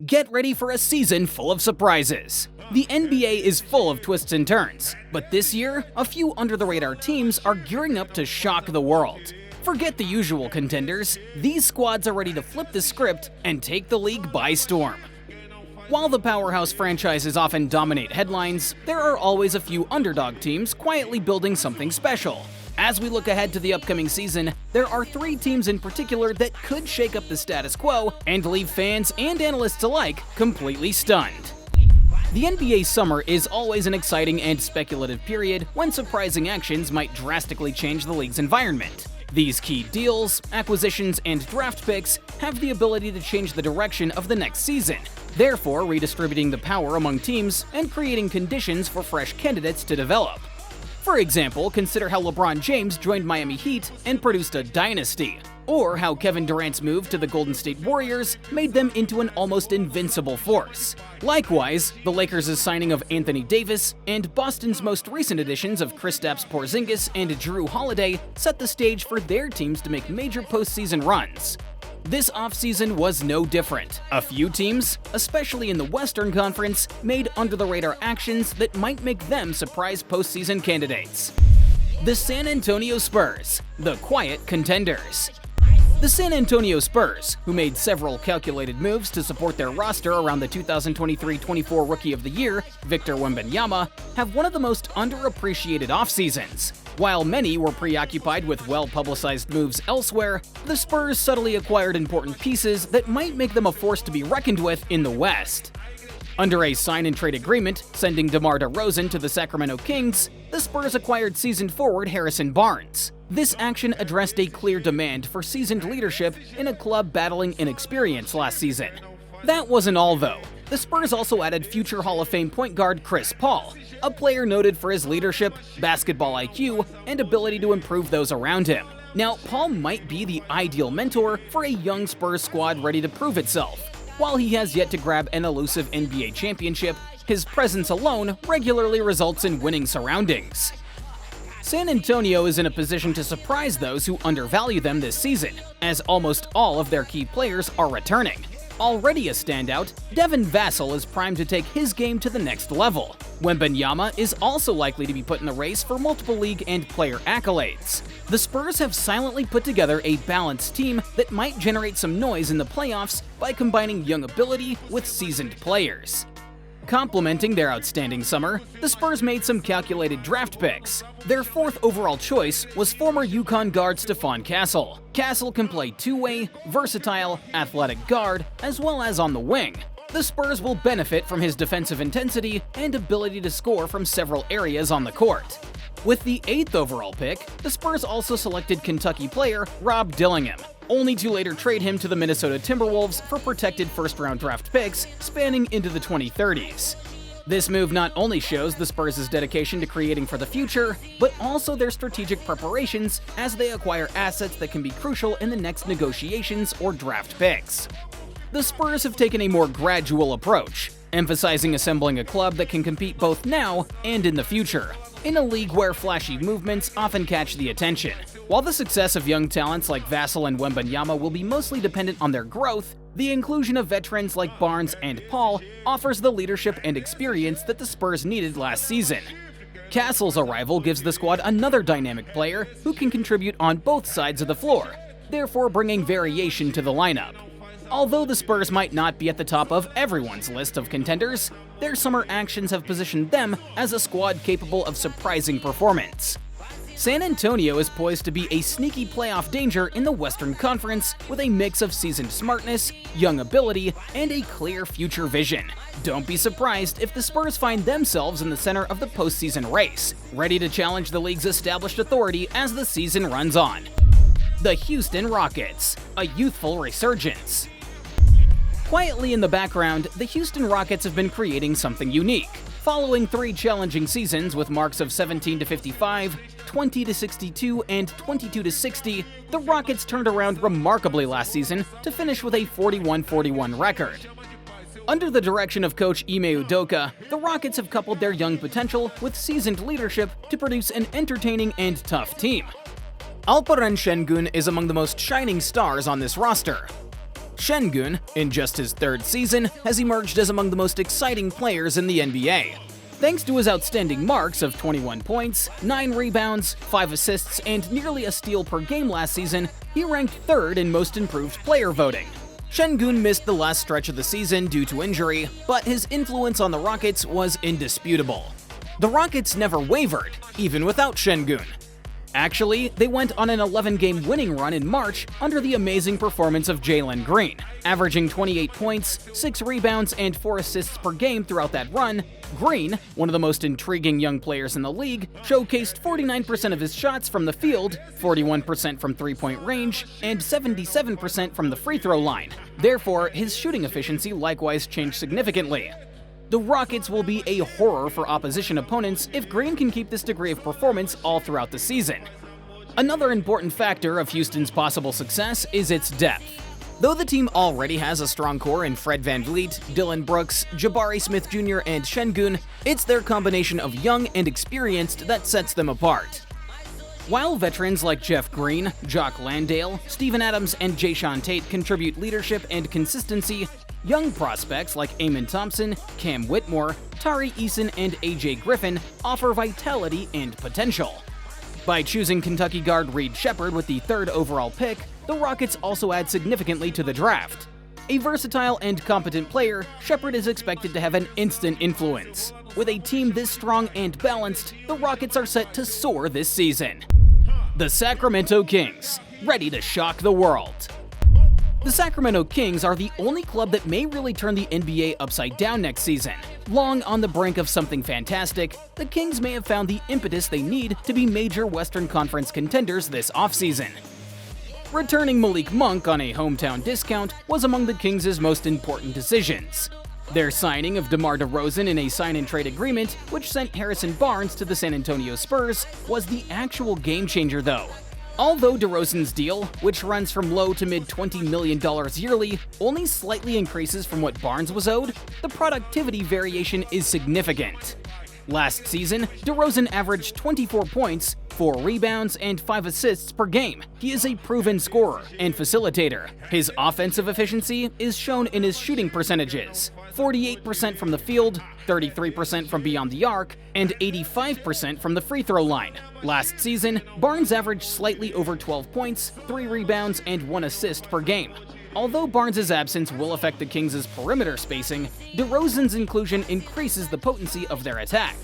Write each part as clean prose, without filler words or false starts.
Get ready for a season full of surprises. The NBA is full of twists and turns, but this year, a few under-the-radar teams are gearing up to shock the world. Forget the usual contenders, these squads are ready to flip the script and take the league by storm. While the powerhouse franchises often dominate headlines, there are always a few underdog teams quietly building something special. As we look ahead to the upcoming season, there are 3 teams in particular that could shake up the status quo and leave fans and analysts alike completely stunned. The NBA summer is always an exciting and speculative period when surprising actions might drastically change the league's environment. These key deals, acquisitions, and draft picks have the ability to change the direction of the next season, therefore redistributing the power among teams and creating conditions for fresh candidates to develop. For example, consider how LeBron James joined Miami Heat and produced a dynasty, or how Kevin Durant's move to the Golden State Warriors made them into an almost invincible force. Likewise, the Lakers' signing of Anthony Davis and Boston's most recent additions of Kristaps Porzingis and Jrue Holiday set the stage for their teams to make major postseason runs. This offseason was no different. A few teams, especially in the Western Conference, made under-the-radar actions that might make them surprise postseason candidates. The San Antonio Spurs, the quiet contenders. The San Antonio Spurs, who made several calculated moves to support their roster around the 2023-24 Rookie of the Year, Victor Wembanyama, have one of the most underappreciated offseasons. While many were preoccupied with well-publicized moves elsewhere, the Spurs subtly acquired important pieces that might make them a force to be reckoned with in the West. Under a sign-and-trade agreement sending DeMar DeRozan to the Sacramento Kings, the Spurs acquired seasoned forward Harrison Barnes. This action addressed a clear demand for seasoned leadership in a club battling inexperience last season. That wasn't all, though. The Spurs also added future Hall of Fame point guard Chris Paul, a player noted for his leadership, basketball IQ, and ability to improve those around him. Now, Paul might be the ideal mentor for a young Spurs squad ready to prove itself. While he has yet to grab an elusive NBA championship, his presence alone regularly results in winning surroundings. San Antonio is in a position to surprise those who undervalue them this season, as almost all of their key players are returning. Already a standout, Devin Vassell is primed to take his game to the next level. Wembanyama is also likely to be put in the race for multiple league and player accolades. The Spurs have silently put together a balanced team that might generate some noise in the playoffs by combining young ability with seasoned players. Complementing their outstanding summer, the Spurs made some calculated draft picks. Their 4th overall choice was former UConn guard Stephon Castle. Castle can play two-way, versatile, athletic guard, as well as on the wing. The Spurs will benefit from his defensive intensity and ability to score from several areas on the court. With the 8th overall pick, the Spurs also selected Kentucky player Rob Dillingham, only to later trade him to the Minnesota Timberwolves for protected first-round draft picks spanning into the 2030s. This move not only shows the Spurs' dedication to creating for the future, but also their strategic preparations as they acquire assets that can be crucial in the next negotiations or draft picks. The Spurs have taken a more gradual approach, emphasizing assembling a club that can compete both now and in the future, in a league where flashy movements often catch the attention. While the success of young talents like Vassell and Wembanyama will be mostly dependent on their growth, the inclusion of veterans like Barnes and Paul offers the leadership and experience that the Spurs needed last season. Castle's arrival gives the squad another dynamic player who can contribute on both sides of the floor, therefore bringing variation to the lineup. Although the Spurs might not be at the top of everyone's list of contenders, their summer actions have positioned them as a squad capable of surprising performance. San Antonio is poised to be a sneaky playoff danger in the Western Conference with a mix of seasoned smartness, young ability, and a clear future vision. Don't be surprised if the Spurs find themselves in the center of the postseason race, ready to challenge the league's established authority as the season runs on. The Houston Rockets, a youthful resurgence. Quietly in the background, the Houston Rockets have been creating something unique. Following 3 challenging seasons with marks of 17-55, 20-62, and 22-60, the Rockets turned around remarkably last season to finish with a 41-41 record. Under the direction of coach Ime Udoka, the Rockets have coupled their young potential with seasoned leadership to produce an entertaining and tough team. Alperen Şengün is among the most shining stars on this roster. Şengün, in just his third season, has emerged as among the most exciting players in the NBA. Thanks to his outstanding marks of 21 points, 9 rebounds, 5 assists, and nearly a steal per game last season, he ranked third in Most Improved Player voting. Şengün missed the last stretch of the season due to injury, but his influence on the Rockets was indisputable. The Rockets never wavered, even without Şengün. Actually, they went on an 11-game winning run in March under the amazing performance of Jalen Green. Averaging 28 points, 6 rebounds, and 4 assists per game throughout that run, Green, one of the most intriguing young players in the league, showcased 49% of his shots from the field, 41% from three-point range, and 77% from the free throw line. Therefore, his shooting efficiency likewise changed significantly. The Rockets will be a horror for opposition opponents if Green can keep this degree of performance all throughout the season. Another important factor of Houston's possible success is its depth. Though the team already has a strong core in Fred VanVleet, Dillon Brooks, Jabari Smith Jr., and Şengün, it's their combination of young and experienced that sets them apart. While veterans like Jeff Green, Jock Landale, Steven Adams, and Jae'Sean Tate contribute leadership and consistency, young prospects like Amen Thompson, Cam Whitmore, Tari Eason, and AJ Griffin offer vitality and potential. By choosing Kentucky guard Reed Sheppard with the 3rd overall pick, the Rockets also add significantly to the draft. A versatile and competent player, Sheppard is expected to have an instant influence. With a team this strong and balanced, the Rockets are set to soar this season. The Sacramento Kings, ready to shock the world. The Sacramento Kings are the only club that may really turn the NBA upside down next season. Long on the brink of something fantastic, the Kings may have found the impetus they need to be major Western Conference contenders this offseason. Returning Malik Monk on a hometown discount was among the Kings' most important decisions. Their signing of DeMar DeRozan in a sign-and-trade agreement, which sent Harrison Barnes to the San Antonio Spurs, was the actual game-changer though. Although DeRozan's deal, which runs from low to mid $20 million yearly, only slightly increases from what Barnes was owed, the productivity variation is significant. Last season, DeRozan averaged 24 points, 4 rebounds, and 5 assists per game. He is a proven scorer and facilitator. His offensive efficiency is shown in his shooting percentages: 48% from the field, 33% from beyond the arc, and 85% from the free throw line. Last season, Barnes averaged slightly over 12 points, 3 rebounds, and 1 assist per game. Although Barnes' absence will affect the Kings' perimeter spacing, DeRozan's inclusion increases the potency of their attack,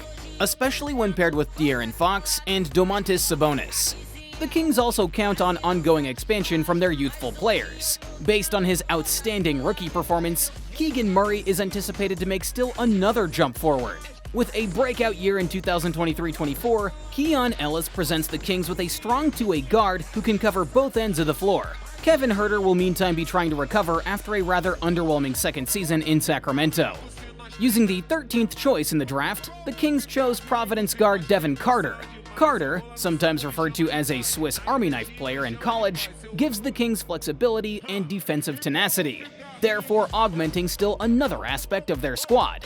especially when paired with De'Aaron Fox and Domantas Sabonis. The Kings also count on ongoing expansion from their youthful players. Based on his outstanding rookie performance, Keegan Murray is anticipated to make still another jump forward. With a breakout year in 2023-24, Keon Ellis presents the Kings with a strong two-way guard who can cover both ends of the floor. Kevin Huerter will meantime be trying to recover after a rather underwhelming second season in Sacramento. Using the 13th choice in the draft, the Kings chose Providence guard Devin Carter. Carter, sometimes referred to as a Swiss Army knife player in college, gives the Kings flexibility and defensive tenacity, therefore augmenting still another aspect of their squad.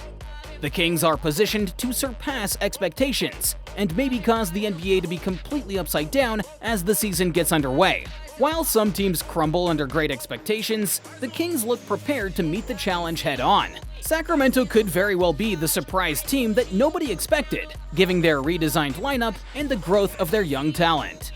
The Kings are positioned to surpass expectations and maybe cause the NBA to be completely upside down as the season gets underway. While some teams crumble under great expectations, the Kings look prepared to meet the challenge head-on. Sacramento could very well be the surprise team that nobody expected, given their redesigned lineup and the growth of their young talent.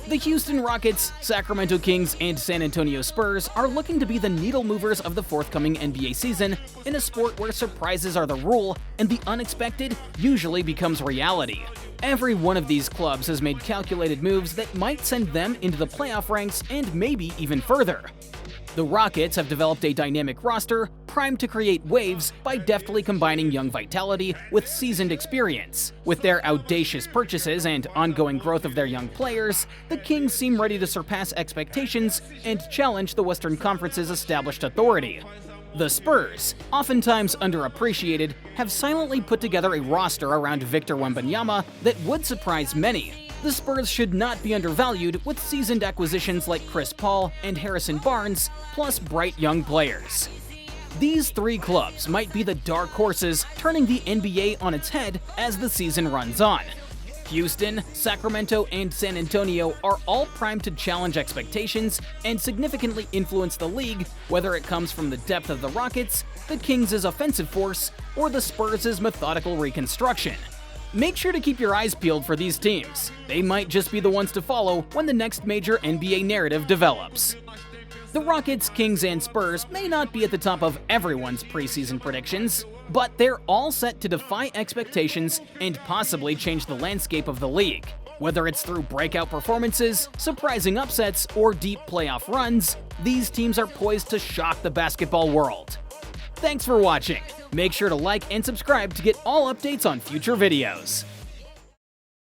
The Houston Rockets, Sacramento Kings, and San Antonio Spurs are looking to be the needle movers of the forthcoming NBA season in a sport where surprises are the rule and the unexpected usually becomes reality. Every one of these clubs has made calculated moves that might send them into the playoff ranks and maybe even further. The Rockets have developed a dynamic roster primed to create waves by deftly combining young vitality with seasoned experience. With their audacious purchases and ongoing growth of their young players, the Kings seem ready to surpass expectations and challenge the Western Conference's established authority. The Spurs, oftentimes underappreciated, have silently put together a roster around Victor Wembanyama that would surprise many. The Spurs should not be undervalued with seasoned acquisitions like Chris Paul and Harrison Barnes, plus bright young players. These three clubs might be the dark horses turning the NBA on its head as the season runs on. Houston, Sacramento, and San Antonio are all primed to challenge expectations and significantly influence the league, whether it comes from the depth of the Rockets, the Kings' offensive force, or the Spurs' methodical reconstruction. Make sure to keep your eyes peeled for these teams. They might just be the ones to follow when the next major NBA narrative develops. The Rockets, Kings, and Spurs may not be at the top of everyone's preseason predictions, but they're all set to defy expectations and possibly change the landscape of the league. Whether it's through breakout performances, surprising upsets, or deep playoff runs, these teams are poised to shock the basketball world. Thanks for watching. Make sure to like and subscribe to get all updates on future videos.